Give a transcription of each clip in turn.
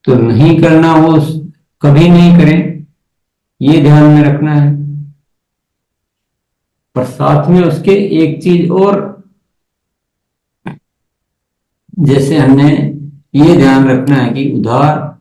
तो नहीं करना, वो कभी नहीं करें, ये ध्यान में रखना है। पर साथ में उसके एक चीज और, जैसे हमने ये ध्यान रखना है कि उधार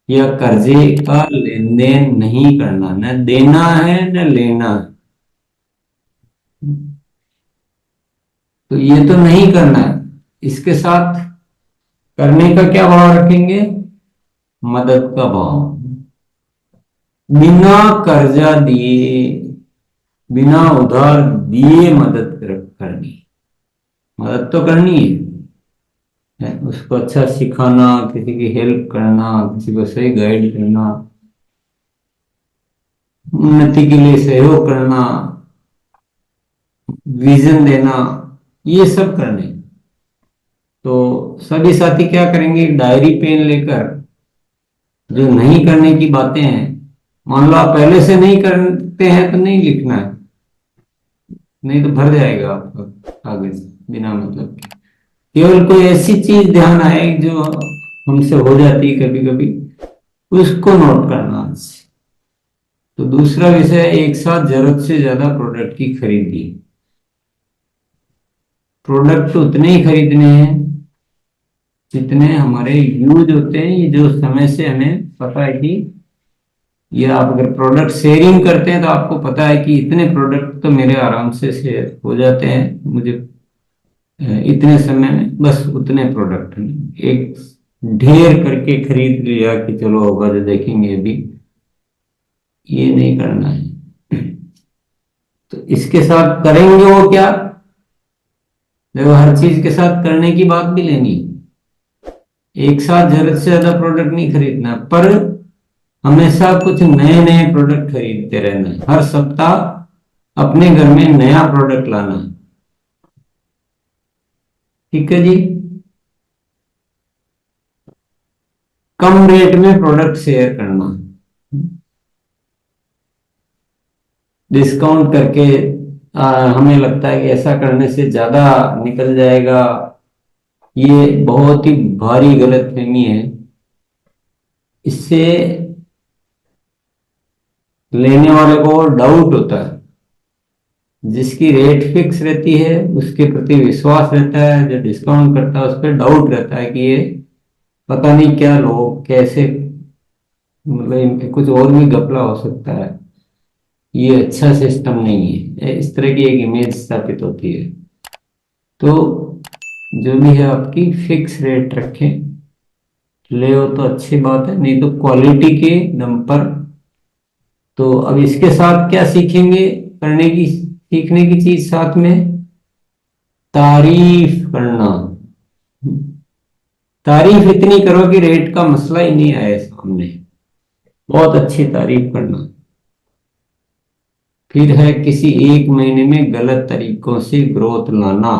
या कर्जे का लेन देन नहीं करना, न देना है न लेना है। तो ये तो नहीं करना है। इसके साथ करने का क्या भाव रखेंगे? मदद का भाव। बिना कर्जा दिए, बिना उधार दिए मदद करनी, मदद तो करनी है, उसको अच्छा सिखाना, किसी की हेल्प करना, किसी को सही गाइड करना, उन्नति के लिए सहयोग करना, विजन देना, ये सब करने। तो सभी साथी क्या करेंगे? डायरी पेन लेकर जो नहीं करने की बातें हैं, मान लो आप पहले से नहीं करते हैं तो नहीं लिखना है, नहीं तो भर जाएगा आपका कागज बिना मतलब के। केवल कोई ऐसी चीज ध्यान आए जो हमसे हो जाती है कभी कभी, उसको नोट करना आज। तो दूसरा विषय, एक साथ जरूरत से ज्यादा प्रोडक्ट की खरीदी। प्रोडक्ट उतने ही खरीदने हैं जितने हमारे यूज होते हैं, ये जो समय से हमें पता है कि, ये आप अगर प्रोडक्ट शेयरिंग करते हैं तो आपको पता है कि इतने प्रोडक्ट तो मेरे आराम से शेयर हो जाते हैं, मुझे इतने समय में बस उतने प्रोडक्ट नहीं, एक ढेर करके खरीद लिया कि चलो होगा जो देखेंगे अभी, ये नहीं करना है। तो इसके साथ करेंगे वो क्या? देखो, हर चीज के साथ करने की बात भी लेनी, एक साथ जरूरत से ज्यादा प्रोडक्ट नहीं खरीदना, पर हमेशा कुछ नए नए प्रोडक्ट खरीदते रहना है। हर सप्ताह अपने घर में नया प्रोडक्ट लाना है। ठीक है जी। कम रेट में प्रोडक्ट शेयर करना, डिस्काउंट करके, हमें लगता है कि ऐसा करने से ज्यादा निकल जाएगा, ये बहुत ही भारी गलतफहमी है। इससे लेने वाले को डाउट होता है। जिसकी रेट फिक्स रहती है उसके प्रति विश्वास रहता है, जो डिस्काउंट करता है उस पर डाउट रहता है कि ये पता नहीं क्या लोग कैसे, मतलब इनके कुछ और भी घपला हो सकता है, ये अच्छा सिस्टम नहीं है, इस तरह की एक इमेज स्थापित होती है। तो जो भी है आपकी फिक्स रेट रखें, ले हो तो अच्छी बात है, नहीं तो क्वालिटी के दम पर। तो अब इसके साथ क्या सीखेंगे? करने की, सीखने की चीज साथ में तारीफ करना। तारीफ इतनी करो कि रेट का मसला ही नहीं आए सामने, बहुत अच्छी तारीफ करना। फिर है किसी एक महीने में गलत तरीकों से ग्रोथ लाना,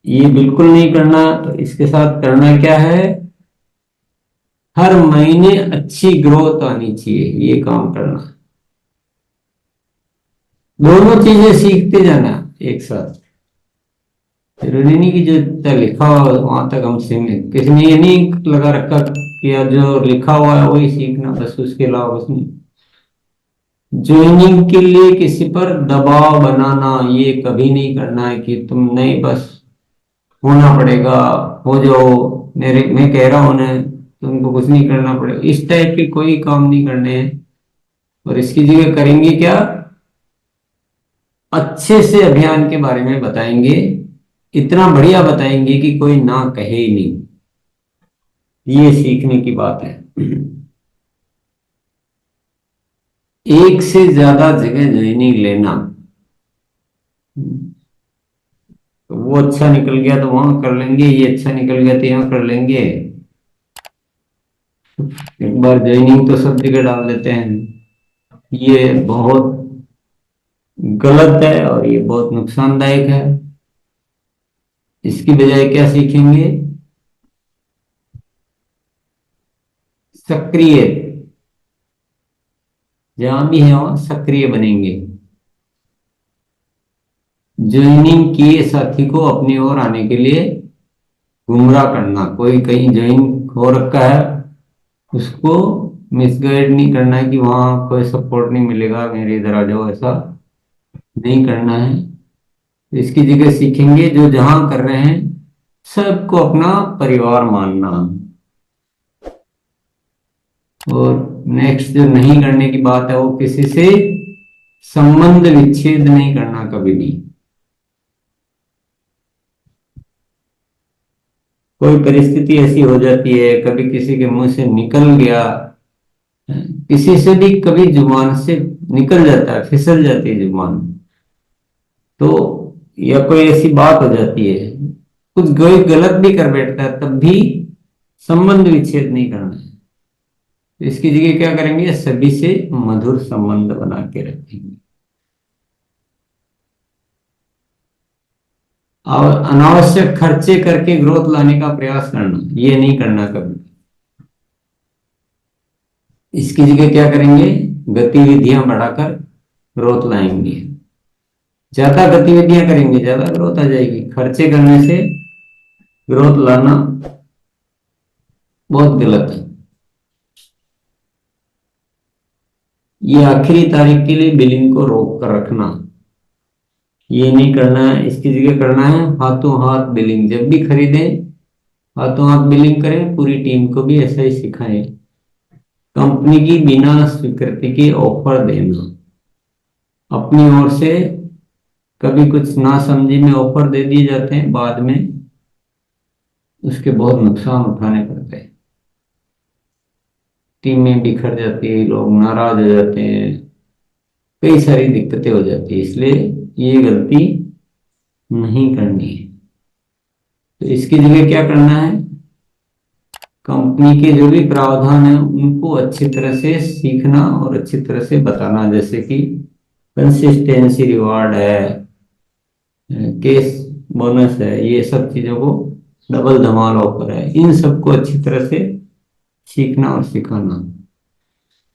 ये बिल्कुल नहीं करना। तो इसके साथ करना क्या है? हर महीने अच्छी ग्रोथ आनी चाहिए, ये काम करना। दोनों चीजें सीखते जाना एक साथ। जरूरी नहीं कि जो तक लिखा हुआ वहां तक हम सीमित, किसी ने ये नहीं लगा रखा कि अब जो लिखा हुआ है वही सीखना बस, उसके अलावा बस नहीं। ज्वाइनिंग के लिए किसी पर दबाव बनाना, ये कभी नहीं करना है कि तुम नहीं, बस होना पड़ेगा, हो जाओ, मेरे मैं कह रहा हूं ना, तुमको कुछ नहीं करना पड़ेगा, इस टाइप के कोई काम नहीं करने हैं। और इसकी जगह करेंगे क्या? अच्छे से अभियान के बारे में बताएंगे, इतना बढ़िया बताएंगे कि कोई ना कहे ही नहीं, ये सीखने की बात है। एक से ज्यादा जगह ज्वाइनिंग लेना, तो वो अच्छा निकल गया तो वहां कर लेंगे, ये अच्छा निकल गया तो यहाँ कर लेंगे, एक बार ज्वाइनिंग तो सब जगह डाल देते हैं, ये बहुत गलत है और ये बहुत नुकसानदायक है। इसकी बजाय क्या सीखेंगे? सक्रिय, जहां भी है वहां सक्रिय बनेंगे। ज्वाइनिंग किए साथी को अपनी ओर आने के लिए गुमराह करना, कोई कहीं ज्वाइन हो रखा है उसको मिसगाइड नहीं करना है कि वहां कोई सपोर्ट नहीं मिलेगा, मेरे इधर आ जाओ, ऐसा नहीं करना है। इसकी जगह सीखेंगे जो जहां कर रहे हैं सबको अपना परिवार मानना। और नेक्स्ट जो नहीं करने की बात है, वो किसी से संबंध विच्छेद नहीं करना कभी भी। कोई परिस्थिति ऐसी हो जाती है, कभी किसी के मुंह से निकल गया, किसी से भी कभी जुबान से निकल जाता है, फिसल जाती है जुबान, तो या कोई ऐसी बात हो जाती है, कुछ कोई गलत भी कर बैठता है, तब भी संबंध विच्छेद नहीं करना है। तो इसकी जगह क्या करेंगे, सभी से मधुर संबंध बना के रखेंगे। और अनावश्यक खर्चे करके ग्रोथ लाने का प्रयास करना, ये नहीं करना कभी। इसकी जगह क्या करेंगे, गतिविधियां बढ़ाकर ग्रोथ लाएंगे। ज्यादा गतिविधियां करेंगे ज्यादा ग्रोथ आ जाएगी, खर्चे करने से ग्रोथ लाना बहुत गलत है। ये आखिरी तारीख के लिए बिलिंग को रोक कर रखना, ये नहीं करना है। इसकी जगह करना है हाथों हाथ बिलिंग। जब भी खरीदें हाथों हाथ बिलिंग करें, पूरी टीम को भी ऐसा ही सिखाएं। कंपनी की बिना स्वीकृति के ऑफर देना, अपनी ओर से कभी कुछ ना समझी में ऑफर दे दिए जाते हैं, बाद में उसके बहुत नुकसान उठाने पड़ते हैं, टीमें बिखर जाती है, लोग नाराज हो जाते हैं, कई सारी दिक्कतें हो जाती है। इसलिए ये गलती नहीं करनी है। तो इसकी जगह क्या करना है, कंपनी के जो भी प्रावधान है उनको अच्छी तरह से सीखना और अच्छी तरह से बताना, जैसे कि कंसिस्टेंसी रिवार्ड है, केस बोनस है, ये सब चीजों को डबल धमाल ऑफर है, इन सबको अच्छी तरह से सीखना और सिखाना।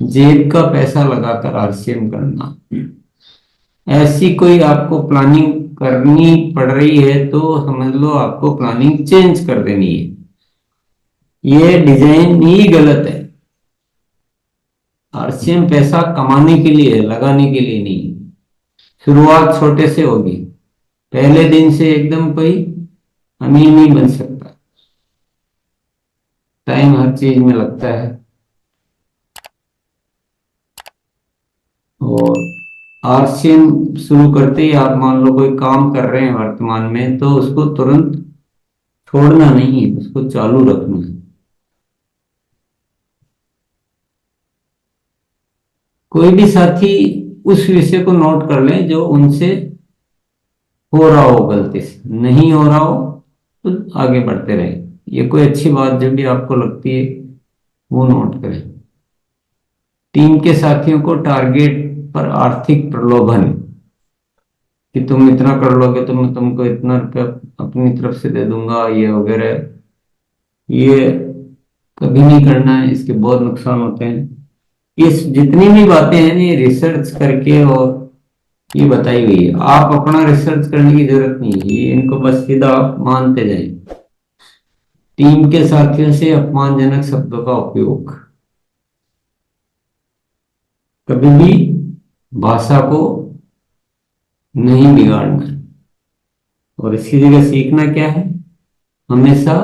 जेब का पैसा लगाकर आरसीएम करना, ऐसी कोई आपको प्लानिंग करनी पड़ रही है तो समझ लो आपको प्लानिंग चेंज कर देनी है, ये डिजाइन ही गलत है। आरसीएम पैसा कमाने के लिए है, लगाने के लिए नहीं। शुरुआत छोटे से होगी, पहले दिन से एकदम कोई अमीर नहीं बन सकता, टाइम हर चीज में लगता है। और आरसीएम शुरू करते ही आप मान लो कोई काम कर रहे हैं वर्तमान में, तो उसको तुरंत छोड़ना नहीं है, उसको चालू रखना है। कोई भी साथी उस विषय को नोट कर ले जो उनसे हो रहा हो, गलती से नहीं हो रहा हो तो आगे बढ़ते रहे। ये कोई अच्छी बात जो भी आपको लगती है वो नोट करें। टीम के साथियों को टारगेट पर आर्थिक प्रलोभन, कि तुम इतना कर लोगे तो मैं तुमको इतना रुपया अपनी तरफ से दे दूंगा, ये वगैरह, ये कभी नहीं करना है, इसके बहुत नुकसान होते हैं। इस जितनी भी बातें हैं ये रिसर्च करके और ये बताई हुई है, आप अपना रिसर्च करने की जरूरत नहीं है, ये इनको बस सीधा आप मानते जाएं। टीम के साथियों से अपमानजनक शब्दों का उपयोग, कभी भी भाषा को नहीं बिगाड़ना। और इसकी जगह सीखना क्या है, हमेशा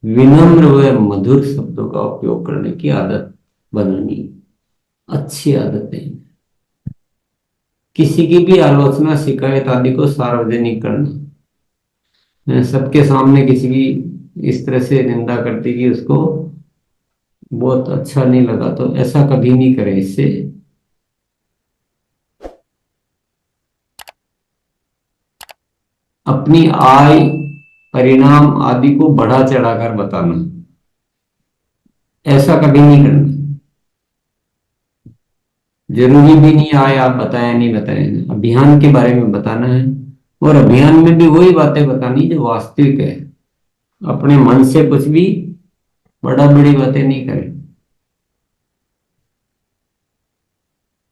विनम्र व मधुर शब्दों का उपयोग करने की आदत बनानी, अच्छी आदतें। किसी की भी आलोचना शिकायत आदि को सार्वजनिक करना, सबके सामने किसी की इस तरह से निंदा करती कि उसको बहुत अच्छा नहीं लगा, तो ऐसा कभी नहीं करें। इससे अपनी आय परिणाम आदि को बढ़ा चढ़ाकर बताना, ऐसा कभी नहीं करना। जरूरी भी नहीं आए आप बताया नहीं बताया, अभियान के बारे में बताना है, और अभियान में भी वही बातें बतानी जो वास्तविक है। अपने मन से कुछ भी बड़ा बड़ी बातें नहीं करें।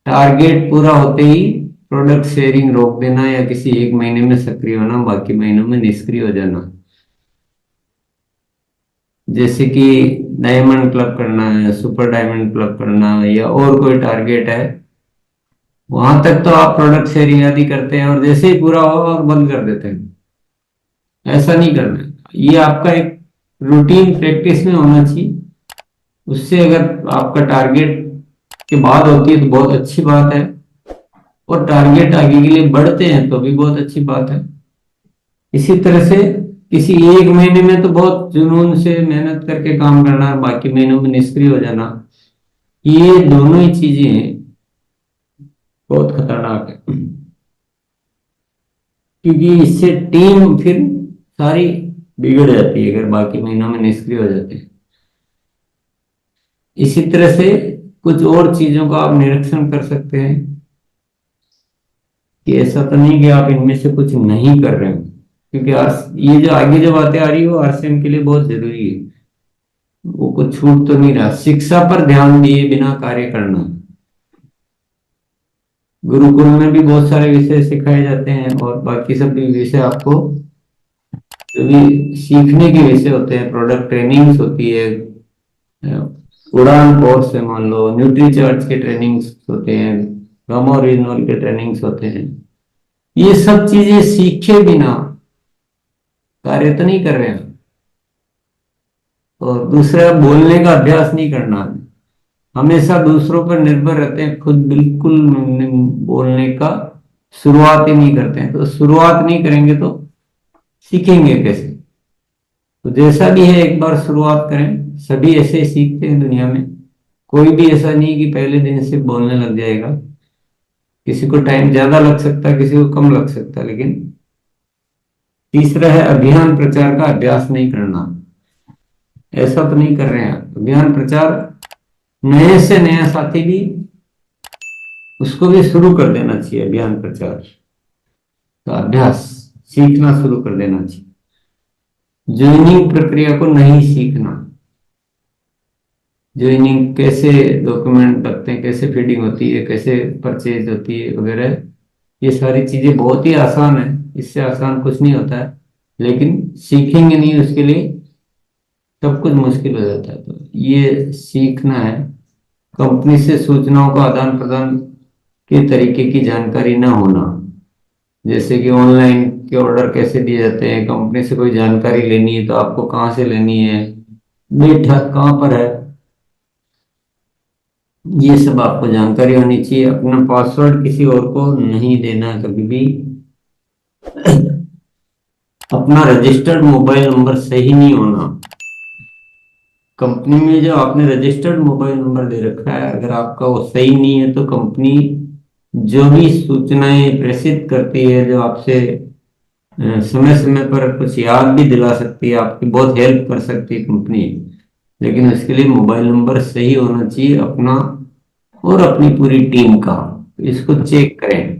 टारगेट पूरा होते ही प्रोडक्ट शेयरिंग रोक देना या किसी एक महीने में सक्रिय होना, बाकी महीनों में निष्क्रिय हो जाना, जैसे कि डायमंड क्लब करना है, सुपर डायमंड क्लब करना है, या और कोई टारगेट है, वहां तक तो आप प्रोडक्ट शेयरिंग आदि करते हैं और जैसे ही पूरा हो और बंद कर देते हैं। ऐसा नहीं करना है। ये आपका एक रूटीन प्रैक्टिस में होना चाहिए। उससे अगर आपका टारगेट के बाद होती है तो बहुत अच्छी बात है, और टारगेट आगे के लिए बढ़ते हैं तो भी बहुत अच्छी बात है। इसी तरह से किसी एक महीने में तो बहुत जुनून से मेहनत करके काम करना, बाकी महीनों में निष्क्रिय हो जाना, ये दोनों ही चीजें बहुत खतरनाक है। क्योंकि इससे टीम फिर सारी बिगड़ जाती है अगर बाकी महीनों में निष्क्रिय हो जाते हैं। इसी तरह से कुछ और चीजों का आप निरीक्षण कर सकते हैं कि ऐसा तो नहीं कि आप इनमें से कुछ नहीं कर रहे हो, क्योंकि ये जो आगे जो बातें आ रही है वो आरसीएम के लिए बहुत जरूरी है। वो कुछ छूट तो नहीं रहा। शिक्षा पर ध्यान दिए बिना कार्य करना। गुरुकुल में भी बहुत सारे विषय सिखाए जाते हैं और बाकी सब भी विषय आपको जो भी सीखने के विषय होते हैं, प्रोडक्ट ट्रेनिंग्स होती है, उड़ान कोर्स है, मान लो न्यूट्री चार्ट के ट्रेनिंग्स होते हैं, गामा ओरिजिनल के ट्रेनिंग्स होते हैं। ये सब चीजें सीखे बिना कार्य तो नहीं कर रहे हैं। और दूसरा, बोलने का अभ्यास नहीं करना। हमेशा दूसरों पर निर्भर रहते हैं, खुद बिल्कुल बोलने का शुरुआत ही नहीं करते हैं। तो शुरुआत नहीं करेंगे तो सीखेंगे कैसे? तो जैसा भी है एक बार शुरुआत करें। सभी ऐसे ही सीखते हैं दुनिया में। कोई भी ऐसा नहीं कि पहले दिन से बोलने लग जाएगा। किसी को टाइम ज्यादा लग सकता है, किसी को कम लग सकता है। लेकिन तीसरा है अभियान प्रचार का अभ्यास नहीं करना। ऐसा तो नहीं कर रहे हैं आप अभियान प्रचार, नए से नया साथी भी उसको भी शुरू कर देना चाहिए अभियान प्रचार का अभ्यास, सीखना शुरू कर देना चाहिए। ज्वाइनिंग प्रक्रिया को नहीं सीखना। ज्वाइनिंग कैसे डॉक्यूमेंट लगते हैं, कैसे फीडिंग होती है, कैसे परचेज होती है वगैरह, ये सारी चीजें बहुत ही आसान है। इससे आसान कुछ नहीं होता है। लेकिन सीखेंगे नहीं उसके लिए सब कुछ मुश्किल हो जाता है। तो ये सीखना है। कंपनी से सूचनाओं का आदान प्रदान के तरीके की जानकारी ना होना। जैसे कि ऑनलाइन के ऑर्डर कैसे दिए जाते हैं, कंपनी से कोई जानकारी लेनी है तो आपको कहाँ से लेनी है, डेटा कहाँ पर है, ये सब आपको जानकारी होनी चाहिए। अपना पासवर्ड किसी और को नहीं देना कभी भी। अपना रजिस्टर्ड मोबाइल नंबर सही नहीं होना। कंपनी में जो आपने रजिस्टर्ड मोबाइल नंबर दे रखा है, अगर आपका वो सही नहीं है तो कंपनी जो भी सूचनाएं प्रेषित करती है, जो आपसे समय समय पर कुछ याद भी दिला सकती है, आपकी बहुत हेल्प कर सकती है कंपनी, लेकिन उसके लिए मोबाइल नंबर सही होना चाहिए अपना और अपनी पूरी टीम का। तो इसको चेक करें।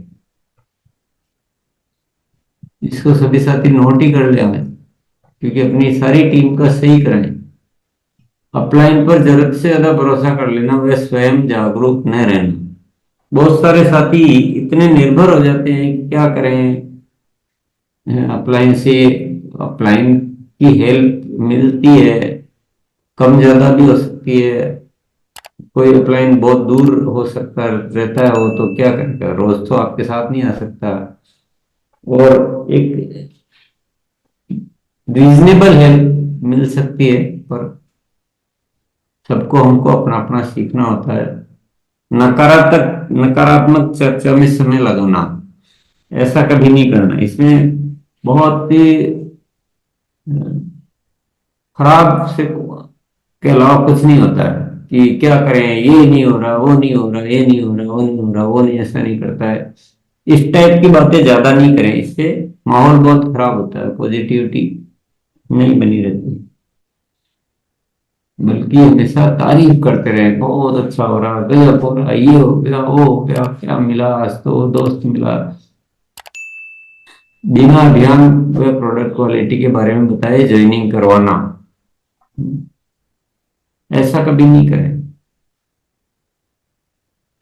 इसको सभी साथी नोट ही कर ले हमें, क्योंकि अपनी सारी टीम का सही करें। अपलाइन पर जरूरत से ज्यादा भरोसा कर लेना, वह स्वयं जागरूक न रहना। बहुत सारे साथी इतने निर्भर हो जाते हैं कि क्या करें, अपलाइन से अपलाइन की हेल्प मिलती है, कम ज्यादा भी हो सकती है। कोई अपलाइन बहुत दूर हो सकता रहता है, वो तो क्या करेगा, रोज तो आपके साथ नहीं आ सकता। और एक रीजनेबल हेल्प मिल सकती है, पर सबको हमको अपना अपना सीखना होता है। नकारात्मक चर्चा में समय लगाना, ऐसा कभी नहीं करना। इसमें बहुत ही खराब से के अलावा कुछ नहीं होता है कि क्या करें, ये नहीं हो रहा, वो नहीं हो रहा, ये नहीं हो रहा, वो नहीं हो रहा, वो नहीं, ऐसा नहीं करता है। इस टाइप की बातें ज्यादा नहीं करें, इससे माहौल बहुत खराब होता है, पॉजिटिविटी नहीं बनी रहती। बल्कि हमेशा तारीफ करते रहे, बहुत अच्छा हो रहा, गजब हो रहा, ये हो गया, वो हो गया, क्या मिला आज तो वो दोस्त मिला। बिना ध्यान व प्रोडक्ट क्वालिटी के बारे में बताए ज्वाइनिंग करवाना, ऐसा कभी नहीं करें।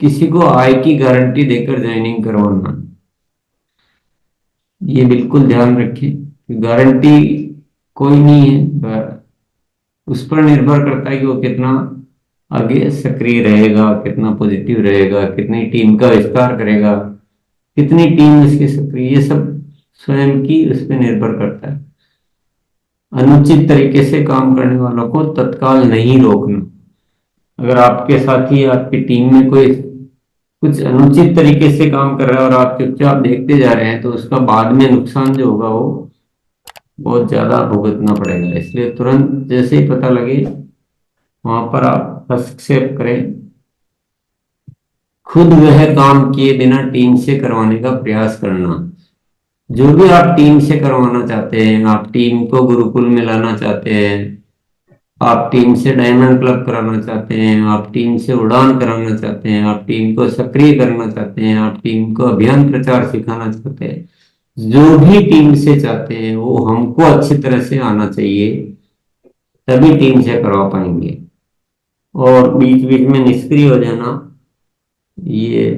किसी को आय की गारंटी देकर ज्वाइनिंग करवाना, ये बिल्कुल ध्यान रखें। गारंटी कोई नहीं है। उस पर निर्भर करता है कि वो कितना आगे सक्रिय रहेगा, कितना पॉजिटिव रहेगा, कितनी टीम का विस्तार करेगा, कितनी टीम इसकी सक्रिय, ये सब स्वयं की उस पर निर्भर करता है। अनुचित तरीके से काम करने वालों को तत्काल नहीं रोकना। अगर आपके साथी, आपकी टीम में कोई कुछ अनुचित तरीके से काम कर रहा है और आप चुपचाप देखते जा रहे हैं, तो उसका बाद में नुकसान जो होगा वो बहुत ज्यादा भुगतना पड़ेगा। इसलिए तुरंत जैसे ही पता लगे वहां पर आप हस्तक्षेप करें। खुद वह काम किए बिना टीम से करवाने का प्रयास करना। जो भी आप टीम से करवाना चाहते हैं, आप टीम को गुरुकुल में लाना चाहते हैं, आप टीम से डायमंड क्लब कराना चाहते हैं, आप टीम से उड़ान कराना चाहते हैं, आप टीम को सक्रिय करना चाहते हैं, आप टीम को अभियान प्रचार सिखाना चाहते हैं, जो भी टीम से चाहते हैं वो हमको अच्छी तरह से आना चाहिए, तभी टीम से करवा पाएंगे। और बीच बीच में निष्क्रिय हो जाना, ये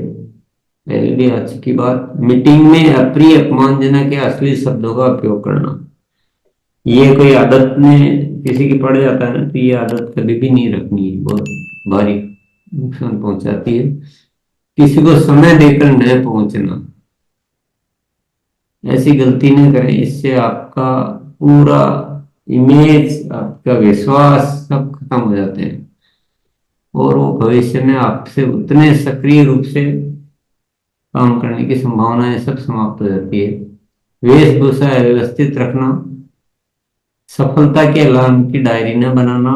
पहले भी आ चुकी बात। मीटिंग में अप्रिय, अपमानजनक या अश्लील शब्दों का उपयोग करना, ये कोई आदत में किसी की पड़ जाता है ना, तो ये आदत कभी भी नहीं रखनी है, बहुत भारी नुकसान पहुंचाती है। किसी को समय देकर न पहुंचना, ऐसी गलती न करें, इससे आपका पूरा इमेज, आपका विश्वास सब खत्म हो जाते हैं और वो भविष्य में आपसे उतने सक्रिय रूप से काम करने की संभावनाएं सब समाप्त हो जाती है। वेशभूषा व्यवस्थित रखना, सफलता के अलार्म की डायरी न बनाना,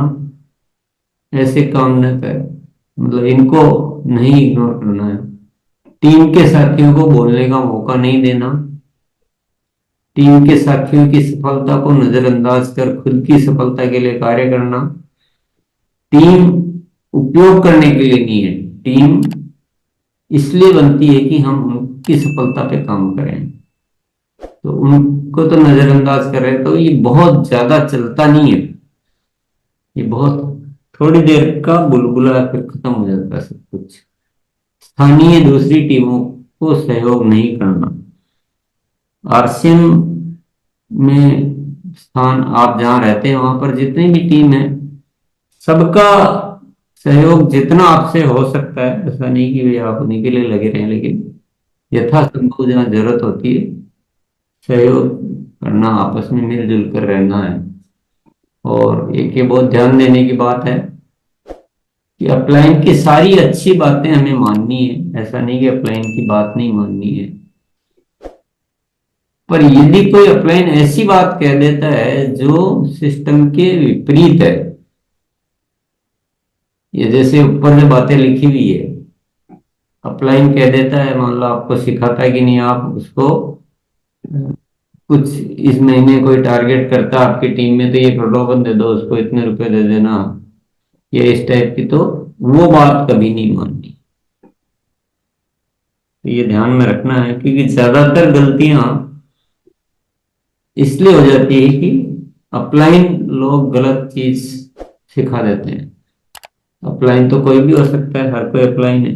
ऐसे काम न कर, मतलब इनको नहीं इग्नोर करना है। टीम के साथियों को बोलने का मौका नहीं देना, टीम के साथियों की सफलता को नजरअंदाज कर खुद की सफलता के लिए कार्य करना। टीम उपयोग करने के लिए नहीं है, टीम इसलिए बनती है कि हम उनकी सफलता पे काम करें। तो उनको तो नजरअंदाज कर रहे हैं, तो ये बहुत ज्यादा चलता नहीं है, ये बहुत थोड़ी देर का बुलबुला, फिर खत्म हो जाता है सब कुछ। स्थानीय दूसरी टीमों को सहयोग नहीं करना। आरसीएम में स्थान आप जहां रहते हैं वहां पर जितनी भी टीम है, सबका सहयोग जितना आपसे हो सकता है, ऐसा नहीं कि भाई आप उन्हीं के लिए लगे रहें, लेकिन यथासंभव जहाँ जरूरत होती है सहयोग करना, आपस में मिलजुल कर रहना है। और एक ये बहुत ध्यान देने की बात है कि अपलाइन की सारी अच्छी बातें हमें माननी है, ऐसा नहीं कि अपलाइन की बात नहीं माननी है। पर यदि कोई अपलाइन ऐसी बात कह देता है जो सिस्टम के विपरीत है, ये जैसे ऊपर जो बातें लिखी हुई है, अपलाइन कह देता है, मान लो आपको सिखाता है कि नहीं, आप उसको कुछ इस महीने कोई टारगेट करता है आपकी टीम में, तो ये प्रलोभन दे दो उसको, इतने रुपए दे देना, ये इस टाइप की, तो वो बात कभी नहीं माननी। तो ये ध्यान में रखना है, क्योंकि ज्यादातर गलतियां इसलिए हो जाती है कि अपलाइन लोग गलत चीज सिखा देते हैं। अपलाइन तो कोई भी हो सकता है, हर कोई अपलाइन है।